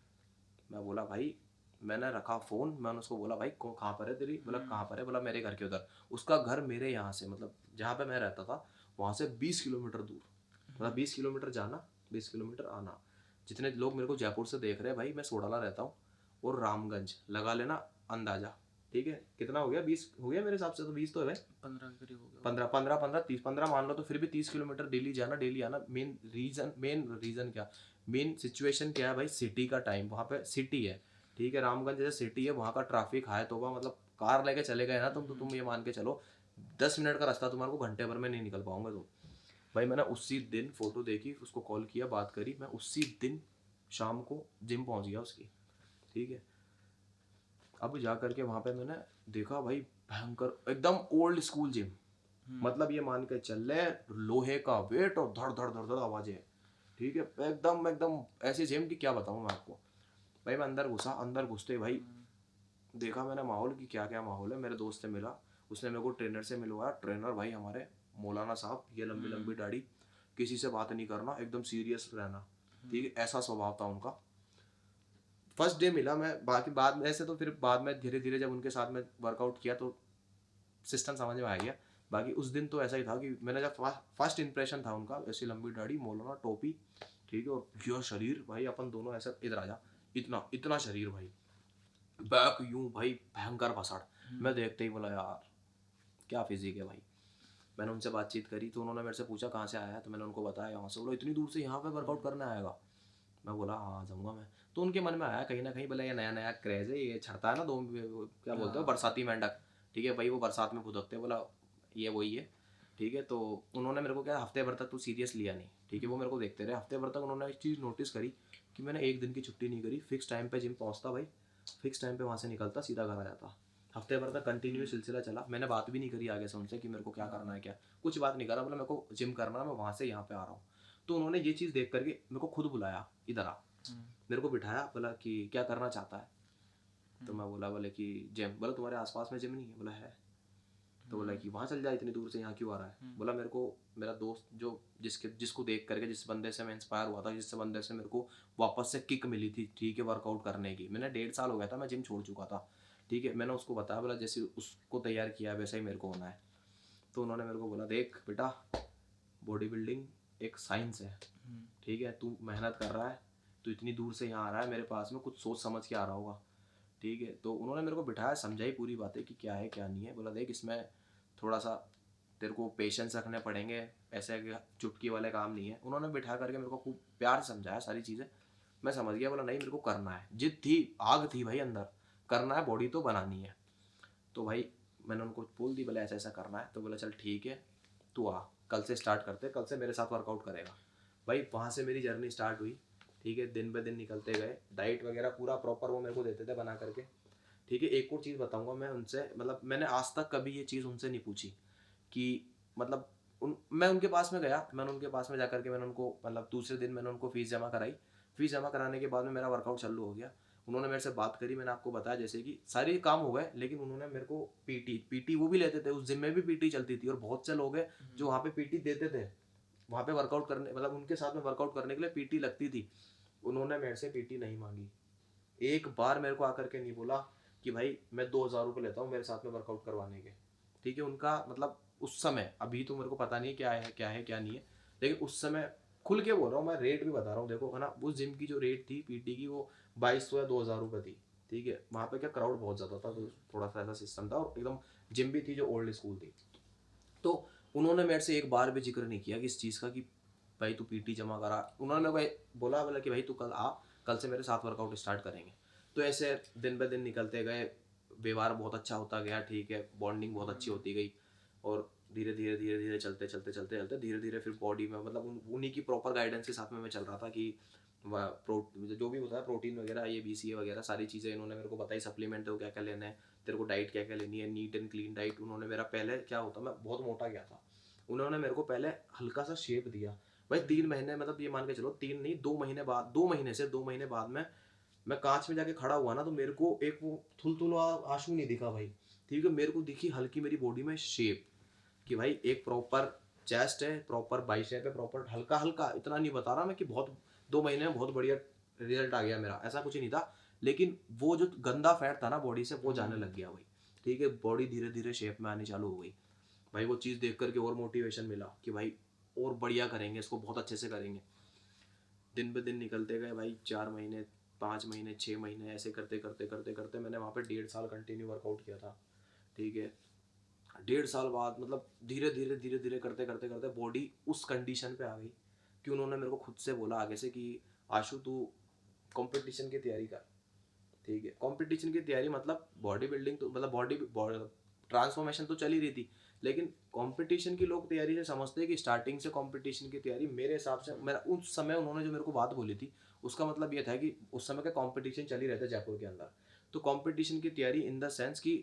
मैं बोला भाई, मैंने रखा फ़ोन, मैंने उसको बोला भाई कहाँ पर है तेरी? बोला कहाँ पर है? बोला मेरे घर के उधर। उसका घर मेरे यहाँ से मतलब जहाँ पे मैं रहता था वहाँ से 20 किलोमीटर दूर। मतलब 20 किलोमीटर जाना, 20 किलोमीटर आना। जितने लोग मेरे को जयपुर से देख रहे हैं भाई, मैं सोडाला रहता हूँ और रामगंज लगा लेना अंदाजा। ठीक है, कितना हो गया? 20 हो गया मेरे हिसाब से, तो 20 तो है भाई, 15 के करीब हो गया। 15 30 15 मान लो, तो फिर भी 30 किलोमीटर डेली जाना डेली आना। मेन रीज़न क्या, मेन सिचुएशन क्या है भाई? सिटी का टाइम, वहाँ पे सिटी है। ठीक है, रामगंज जैसे सिटी है, वहाँ का ट्रैफिक हाय तौबा, मतलब कार लेके चले गए ना तुम, तो तुम ये मान के चलो 10 मिनट का रास्ता तुम्हारे को घंटे भर में नहीं निकल पाओगे तुम। भाई मैंने उसी दिन फोटो देखी, उसको कॉल किया, बात करी, मैं उसी दिन शाम को जिम पहुँच गया उसकी। ठीक है, अब जा करके वहाँ पे मैंने देखा भाई भयंकर एकदम ओल्ड स्कूल जिम। मतलब ये मान के चल ले, लोहे का वेट और धड़ धड़ धड़ धड़ आवाजें। ठीक है, एकदम एकदम ऐसी जिम की क्या बताऊँ मैं आपको। भाई मैं अंदर घुसा, अंदर घुसते ही भाई देखा मैंने माहौल की क्या क्या माहौल है। मेरे दोस्त से मिला, उसने मेरे को ट्रेनर से मिलवाया। ट्रेनर भाई हमारे मौलाना साहब, ये लंबी लंबी दाढ़ी, किसी से बात नहीं करना, एकदम सीरियस रहना। ठीक है, ऐसा स्वभाव था उनका। फर्स्ट डे मिला मैं, बाकी बाद में ऐसे तो फिर बाद में धीरे धीरे जब उनके साथ में वर्कआउट किया तो सिस्टम समझ में आ गया। बाकी उस दिन तो ऐसा ही था कि मैंने जब फर्स्ट इंप्रेशन था उनका, ऐसी लंबी दाढ़ी, मौलाना टोपी। ठीक है, और यह शरीर भाई, अपन दोनों ऐसा इधर आ जा, इतना इतना शरीर भाई, बैक यूं भाई, भयंकर भसाड़। मैं देखते ही बोला यार क्या फिजिक है भाई। मैंने उनसे बातचीत करी तो उन्होंने मेरे से पूछा कहाँ से आया है, तो मैंने उनको बताया यहाँ से। बोला इतनी दूर से यहाँ पे वर्कआउट करने आएगा? मैं बोला हाँ जाऊँगा मैं। तो उनके मन में आया कहीं ना कहीं, बोला ये नया नया क्रेज़ है, ये छड़ता है ना दो, क्या बोलते हो, बरसाती मेंढक। ठीक है भाई, वो बरसात में फुदकते हैं, बोला ये वही है। ठीक है, तो उन्होंने मेरे को क्या, हफ्ते भर तक तो सीरियस लिया नहीं। ठीक है, वो मेरे को देखते रहे हफ्ते भर तक। उन्होंने एक चीज़ नोटिस करी कि मैंने एक दिन की छुट्टी नहीं करी, फिक्स टाइम पे जिम पहुंचता भाई, फिक्स टाइम पे वहाँ से निकलता, सीधा घर आ जाता। हफ्ते भर तक कंटिन्यू सिलसिला चला। मैंने बात भी नहीं करी आगे से उनसे कि मेरे को क्या करना है, क्या कुछ बात नहीं करा। बोला मेरे को जिम करना है, मैं वहाँ से यहाँ पे आ रहा हूँ। तो उन्होंने ये चीज़ देख करके मेरे को खुद बुलाया, इधर आ, मेरे को बिठाया, बोला कि क्या करना चाहता है? तो मैं बोला, बोले कि जिम। बोला तुम्हारे आसपास में जिम नहीं है? बोला है। तो बोला कि वहाँ चल जाए, इतनी दूर से यहाँ क्यों आ रहा है? बोला मेरे को मेरा दोस्त जो जिसको देख करके, जिस बंदे से मैं इंस्पायर हुआ था, जिस बंदे से मेरे को वापस से किक मिली थी, ठीक है, वर्कआउट करने की। मैंने 1.5 साल हो गया था, मैं जिम छोड़ चुका था। ठीक है, मैंने उसको बताया, बोला जैसे उसको तैयार किया वैसा ही मेरे को होना है। तो उन्होंने मेरे को बोला देख बेटा, बॉडी बिल्डिंग एक साइंस है। ठीक है, तू मेहनत कर रहा है, तू इतनी दूर से यहाँ आ रहा है मेरे पास में, कुछ सोच समझ के आ रहा होगा। ठीक है, तो उन्होंने मेरे को बिठाया, समझाई पूरी बातें कि क्या है क्या नहीं है। बोला देख इसमें थोड़ा सा तेरे को पेशेंस रखने पड़ेंगे, ऐसे कि चुटकी वाले काम नहीं है। उन्होंने बिठा करके मेरे को खूब प्यार से समझाया सारी चीज़ें। मैं समझ गया, बोला नहीं मेरे को करना है, जिद थी, आग थी भाई अंदर, करना है, बॉडी तो बनानी है। तो भाई मैंने उनको बोल दी, बोला ऐसा ऐसा करना है। तो बोला चल ठीक है, तू आ, कल से स्टार्ट करते, कल से मेरे साथ वर्कआउट करेगा। भाई वहाँ से मेरी जर्नी स्टार्ट हुई। ठीक है, दिन ब दिन निकलते गए, डाइट वगैरह पूरा प्रॉपर वो मेरे को देते थे बना करके। ठीक है, एक और चीज़ बताऊंगा मैं उनसे, मतलब मैंने आज तक कभी ये चीज़ उनसे नहीं पूछी कि मतलब मैं उनके पास में गया, मैंने उनके पास में जा करके मैंने उनको मतलब दूसरे दिन मैंने उनको फीस जमा कराई। फीस जमा कराने के बाद में मेरा वर्कआउट चालू हो गया। उन्होंने मेरे से बात करी, मैंने आपको बताया जैसे कि सारे काम हो गए, लेकिन उन्होंने मेरे को पीटी वो भी लेते थे, उस जिम में भी पीटी चलती थी, और बहुत से लोग हैं जो वहाँ पे पीटी देते थे, वहाँ पे वर्कआउट करने, मतलब उनके साथ में वर्कआउट करने के लिए पीटी लगती थी। उन्होंने मेरे से पीटी नहीं मांगी, एक बार मेरे को आकर के नहीं बोला कि भाई मैं 2,000 रुपये लेता हूँ मेरे साथ में वर्कआउट करवाने के। ठीक है, उनका मतलब उस समय, अभी तो मेरे को पता नहीं क्या है क्या है क्या नहीं है, लेकिन उस समय खुल के बोल रहा हूँ मैं, रेट भी बता रहा हूँ, देखो है ना, उस जिम की जो रेट थी पीटी की वो 2,200 या 2,000 रुपये थी। ठीक है, वहाँ पे क्या क्राउड बहुत ज़्यादा था, तो थोड़ा सा ऐसा सिस्टम था, और एकदम जिम भी थी जो ओल्ड स्कूल थी। तो उन्होंने मेरे से एक बार भी जिक्र नहीं किया कि इस चीज़ का कि भाई तू पीटी जमा करा। उन्होंने मेरे को बोला कि भाई तू कल आ, कल से मेरे साथ वर्कआउट स्टार्ट करेंगे। तो ऐसे दिन ब दिन निकलते गए, व्यवहार बहुत अच्छा होता गया। ठीक है, बॉन्डिंग बहुत अच्छी होती गई, और धीरे धीरे धीरे धीरे चलते चलते चलते चलते धीरे धीरे फिर बॉडी में मतलब उन्हीं की प्रॉपर गाइडेंस के साथ में मैं चल रहा था कि जो भी होता है प्रोटीन वगैरह, ये BCA वगैरह सारी चीज़ें इन्होंने मेरे को बताई, सप्लीमेंट को क्या क्या लेना है, तेरे को डाइट क्या क्या लेनी है, नीट एंड क्लीन डाइट। उन्होंने मेरा पहले क्या होता, मैं बहुत मोटा गया था, उन्होंने मेरे को पहले हल्का सा शेप दिया भाई। 3 महीने, मतलब ये मान के चलो 3 नहीं 2 महीने बाद, 2 महीने बाद में मैं कांच में जाके खड़ा हुआ ना, तो मेरे को एक वो थुल आंसू नहीं दिखा भाई। ठीक है, मेरे को दिखी हल्की मेरी बॉडी में शेप, कि भाई एक प्रॉपर चेस्ट है, प्रॉपर बाइसेप है, प्रॉपर हल्का हल्का, इतना नहीं बता रहा मैं कि बहुत 2 महीने में बहुत बढ़िया रिजल्ट आ गया मेरा, ऐसा कुछ नहीं था। लेकिन वो जो गंदा फैट था ना बॉडी से, वो जाने लग गया भाई। ठीक है, बॉडी धीरे धीरे शेप में आनी चालू हो गई भाई। वो चीज़ देख करके और मोटिवेशन मिला कि भाई और बढ़िया करेंगे इसको, बहुत अच्छे से करेंगे। दिन ब दिन निकलते गए भाई, 4 महीने, 5 महीने, 6 महीने, ऐसे करते करते करते करते मैंने वहाँ पे 1.5 साल कंटिन्यू वर्कआउट किया था। ठीक है, 1.5 साल बाद मतलब धीरे धीरे धीरे धीरे करते करते करते बॉडी उस कंडीशन पे आ गई कि उन्होंने मेरे को खुद से बोला आगे से कि आशु तू कंपटीशन की तैयारी कर। ठीक है, कंपटीशन की तैयारी मतलब बॉडी बिल्डिंग, तो मतलब बॉडी ट्रांसफॉर्मेशन तो चल ही रही थी, लेकिन कंपटीशन की लोग तैयारी से समझते हैं कि स्टार्टिंग से कंपटीशन की तैयारी, मेरे हिसाब से मेरा उस समय उन्होंने जो मेरे को बात बोली थी उसका मतलब ये था कि उस समय का कंपटीशन चल ही रहता है जयपुर के अंदर। तो कंपटीशन की तैयारी इन द सेंस की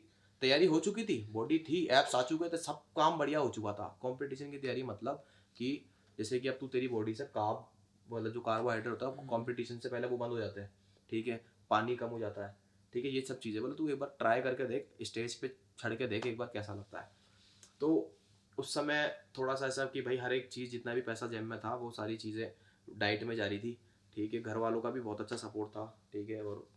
तैयारी हो चुकी थी, बॉडी थी, एप्स आ चुके थे, सब काम बढ़िया हो चुका था। कंपटीशन की तैयारी मतलब कि जैसे कि अब तू तेरी बॉडी से कार्ब, मतलब जो कार्बोहाइड्रेट होता है कंपटीशन से पहले वो बंद हो जाते हैं। ठीक है, पानी कम हो जाता है। ठीक है, ये सब चीज़ें बोले तू एक बार ट्राई करके देख, स्टेज पे चढ़ के देख एक बार कैसा लगता है। तो उस समय थोड़ा सा ऐसा कि भाई हर एक चीज़, जितना भी पैसा जेब में था वो सारी चीज़ें डाइट में जा रही थी। ठीक है, घर वालों का भी बहुत अच्छा सपोर्ट था। ठीक है, और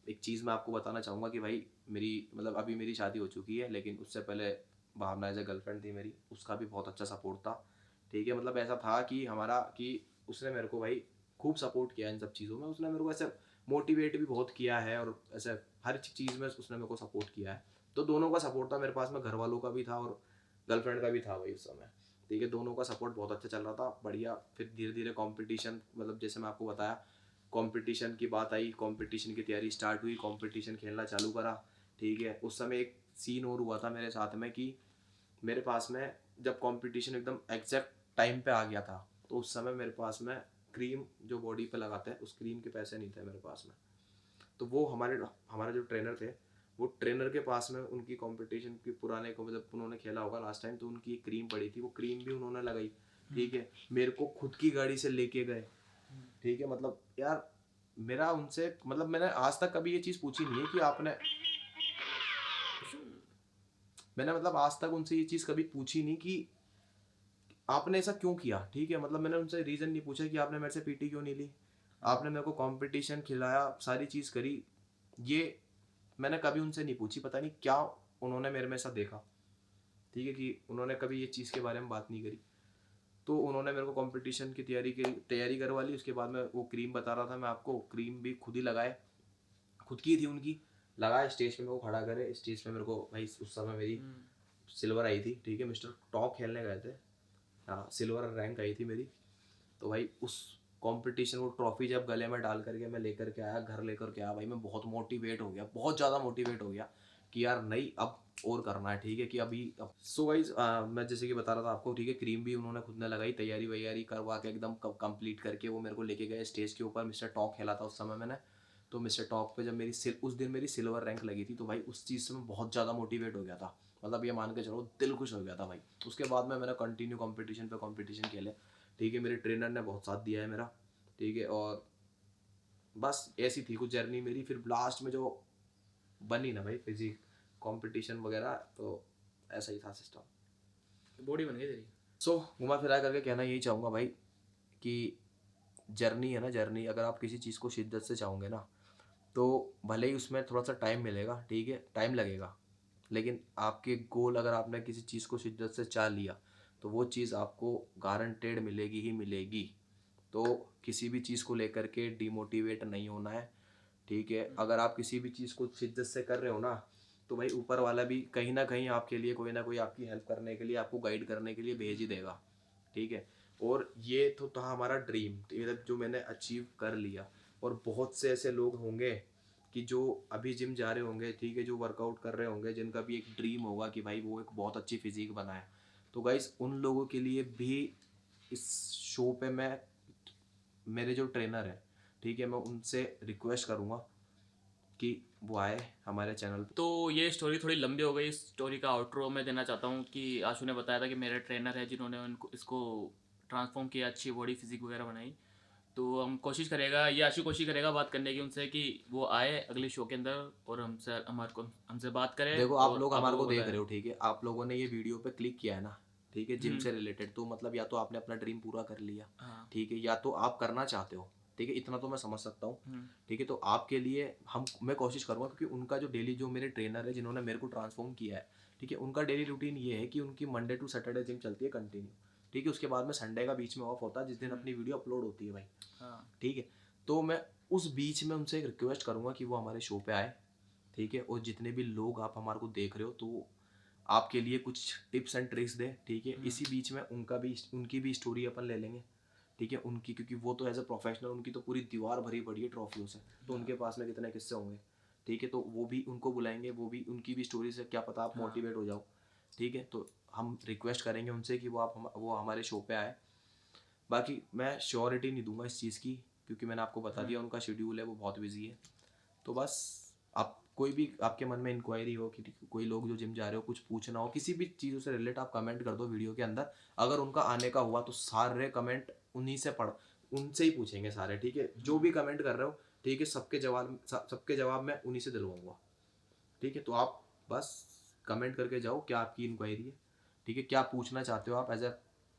एक चीज़ मैं आपको बताना चाहूँगा कि भाई मेरी मतलब अभी मेरी शादी हो चुकी है, लेकिन उससे पहले भावना एज ए गर्लफ्रेंड थी मेरी, उसका भी बहुत अच्छा सपोर्ट था। ठीक है, मतलब ऐसा था कि हमारा कि उसने मेरे को भाई खूब सपोर्ट किया इन सब चीज़ों में, उसने मेरे को ऐसे मोटिवेट भी बहुत किया है, और ऐसे हर चीज़ में उसने मेरे को सपोर्ट किया है। तो दोनों का सपोर्ट था मेरे पास में, घर वालों का भी था और गर्लफ्रेंड का भी था भाई उस समय। ठीक है, दोनों का सपोर्ट बहुत अच्छा चल रहा था, बढ़िया। फिर धीरे धीरे कंपटीशन, मतलब जैसे मैं आपको बताया कंपटीशन की बात आई, कंपटीशन की तैयारी स्टार्ट हुई, कंपटीशन खेलना चालू करा। ठीक है, उस समय एक सीन और हुआ था मेरे साथ में कि मेरे पास में जब कंपटीशन एकदम एग्जैक्ट टाइम पे आ गया था, तो उस समय मेरे पास में क्रीम जो बॉडी पे लगाते हैं, उस क्रीम के पैसे नहीं थे मेरे पास में। तो वो हमारे जो ट्रेनर थे, वो ट्रेनर के पास में उनकी कंपटीशन की पुराने को मतलब उन्होंने खेला होगा लास्ट टाइम, तो उनकी एक क्रीम पड़ी थी, वो क्रीम भी उन्होंने लगाई। ठीक है, मेरे को खुद की गाड़ी से लेके गए। ठीक है, मतलब यार मेरा उनसे मतलब मैंने आज तक कभी ये चीज़ पूछी नहीं है कि आपने, मैंने मतलब आज तक उनसे ये चीज़ कभी पूछी नहीं कि आपने ऐसा क्यों किया। ठीक है, मतलब मैंने उनसे रीज़न नहीं पूछा कि आपने मेरे से पीटी क्यों नहीं ली, आपने मेरे को कंपटीशन खिलाया, सारी चीज़ करी, ये मैंने कभी उनसे नहीं पूछी। पता नहीं क्या उन्होंने मेरे में ऐसा देखा। ठीक है, कि उन्होंने कभी ये चीज़ के बारे में बात नहीं करी। तो उन्होंने मेरे को कंपटीशन की तैयारी करवा ली। उसके बाद में वो क्रीम बता रहा था मैं आपको, क्रीम भी खुद ही लगाए, खुद की थी उनकी, लगाए, स्टेज पे मेरे को खड़ा करे, स्टेज पे मेरे को भाई उस समय मेरी सिल्वर आई थी, ठीक है, मिस्टर टॉप खेलने गए थे, हाँ सिल्वर रैंक आई थी मेरी। तो भाई उस कंपटीशन वो ट्रॉफी जब गले में डाल करके मैं लेकर के आया, घर लेकर के आया, भाई मैं बहुत मोटिवेट हो गया, बहुत ज़्यादा मोटिवेट हो गया कि यार नहीं अब और करना है, ठीक है कि अभी अब। सो गाइस मैं जैसे कि बता रहा था आपको, ठीक है, क्रीम भी उन्होंने खुद ने लगाई, तैयारी वैयारी करवा के एकदम कंप्लीट करके वो मेरे को लेके गए स्टेज के ऊपर। मिस्टर टॉप खेला था उस समय मैंने, तो मिस्टर टॉप पे जब उस दिन मेरी सिल्वर रैंक लगी थी, तो भाई उस चीज़ से मैं बहुत ज़्यादा मोटिवेट हो गया था, मतलब ये मान के चलो दिल खुश हो गया था भाई। उसके बाद में मैंने कंटिन्यू कंपटीशन पे कंपटीशन खेले, ठीक है, मेरे ट्रेनर ने बहुत साथ दिया है मेरा, ठीक है, और बस ऐसी थी कुछ जर्नी मेरी। फिर लास्ट में जो बनी ना भाई फिजिक कंपटीशन वगैरह, तो ऐसा ही था सिस्टम, बॉडी बन गई तेरी। सो घुमा फिरा करके कहना यही चाहूँगा भाई कि जर्नी है ना, जर्नी अगर आप किसी चीज़ को शिद्दत से चाहोगे ना, तो भले ही उसमें थोड़ा सा टाइम मिलेगा, ठीक है, टाइम लगेगा, लेकिन आपके गोल अगर आपने किसी चीज़ को शिद्दत से चाह लिया तो वो चीज़ आपको गारंटेड मिलेगी ही मिलेगी। तो किसी भी चीज़ को लेकर के डिमोटिवेट नहीं होना है, ठीक है। अगर आप किसी भी चीज़ को शिद्दत से कर रहे हो ना, तो भाई ऊपर वाला भी कहीं ना कहीं आपके लिए कोई ना कोई आपकी हेल्प करने के लिए, आपको गाइड करने के लिए भेज ही देगा, ठीक है। और ये तो था हमारा ड्रीम, मतलब जो मैंने अचीव कर लिया। और बहुत से ऐसे लोग होंगे कि जो अभी जिम जा रहे होंगे, ठीक है, जो वर्कआउट कर रहे होंगे, जिनका भी एक ड्रीम होगा कि भाई वो एक बहुत अच्छी फिजिक बनाए। तो गाइस उन लोगों के लिए भी इस शो पे मैं, मेरे जो ट्रेनर है, ठीक है, मैं उनसे रिक्वेस्ट करूँगा कि वो आए हमारे चैनल पे। तो ये स्टोरी थोड़ी लंबी हो गई, इस स्टोरी का आउटरो मैं देना चाहता हूँ कि आशु ने बताया था कि मेरे ट्रेनर है जिन्होंने उनको इसको ट्रांसफॉर्म किया, अच्छी बॉडी फिजिक वगैरह बनाई। तो हम कोशिश करेगा, ये आशु कोशिश करेगा बात करने की उनसे कि वो आए अगले शो के अंदर और हमसे बात करें। देखो आप और लोग आप हमारे लोगों को को देख बताएं। रहे हो, ठीक है, आप लोगों ने ये वीडियो पे क्लिक किया है ना, ठीक है, जिम से रिलेटेड, तो मतलब या तो आपने अपना ड्रीम पूरा कर लिया, हाँ। ठीक है, या तो आप करना चाहते हो, ठीक है, इतना तो मैं समझ सकता हूँ, ठीक है। तो आपके लिए मैं कोशिश करूँगा, क्योंकि उनका जो डेली, जो मेरे ट्रेनर है जिन्होंने मेरे को ट्रांसफॉर्म किया है, ठीक है, उनका डेली रूटीन ये है कि उनकी मंडे टू सैटरडे जिम चलती है कंटिन्यू, ठीक है, उसके बाद में संडे का बीच में ऑफ होता है जिस दिन अपनी वीडियो अपलोड होती है भाई, हाँ। ठीक है। तो मैं उस बीच में उनसे एक रिक्वेस्ट करूँगा कि वो हमारे शो पे आए, ठीक है, और जितने भी लोग आप हमारे को देख रहे हो, तो आपके लिए कुछ टिप्स एंड ट्रिक्स दे, ठीक है। इसी बीच में उनकी भी स्टोरी अपन ले लेंगे, ठीक है, उनकी, क्योंकि वो तो एज अ प्रोफेशनल उनकी तो पूरी दीवार भरी पड़ी है ट्रॉफियों से, तो उनके पास में कितने किस्से होंगे, ठीक है। तो वो भी उनको बुलाएंगे, वो भी उनकी भी स्टोरी से क्या पता आप मोटिवेट हो जाओ, ठीक है। तो हम रिक्वेस्ट करेंगे उनसे कि वो हमारे शो पे आए। बाकी मैं श्योरिटी नहीं दूंगा इस चीज़ की, क्योंकि मैंने आपको बता दिया उनका शेड्यूल है, वो बहुत बिजी है। तो बस आप कोई भी आपके मन में इंक्वायरी हो कि कोई लोग जो जिम जा रहे हो कुछ पूछना हो किसी भी चीज़ों से रिलेट, आप कमेंट कर दो वीडियो के अंदर। अगर उनका आने का हुआ तो सारे कमेंट उन्हीं से उनसे ही पूछेंगे सारे, ठीक है, जो भी कमेंट कर रहे हो, ठीक है, सबके जवाब मैं उन्हीं से दिलवाऊंगा, ठीक है। तो आप बस कमेंट करके जाओ क्या आपकी इंक्वायरी है, ठीक है, क्या पूछना चाहते हो आप एज ए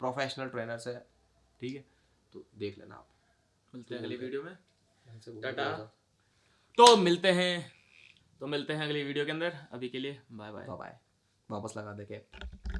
प्रोफेशनल ट्रेनर से, ठीक है, तो देख लेना आप। मिलते हैं अगली वीडियो में। टाटा। टाटा। तो मिलते हैं अगली वीडियो के अंदर। अभी के लिए बाय बाय। Bye bye. वापस लगा दे के।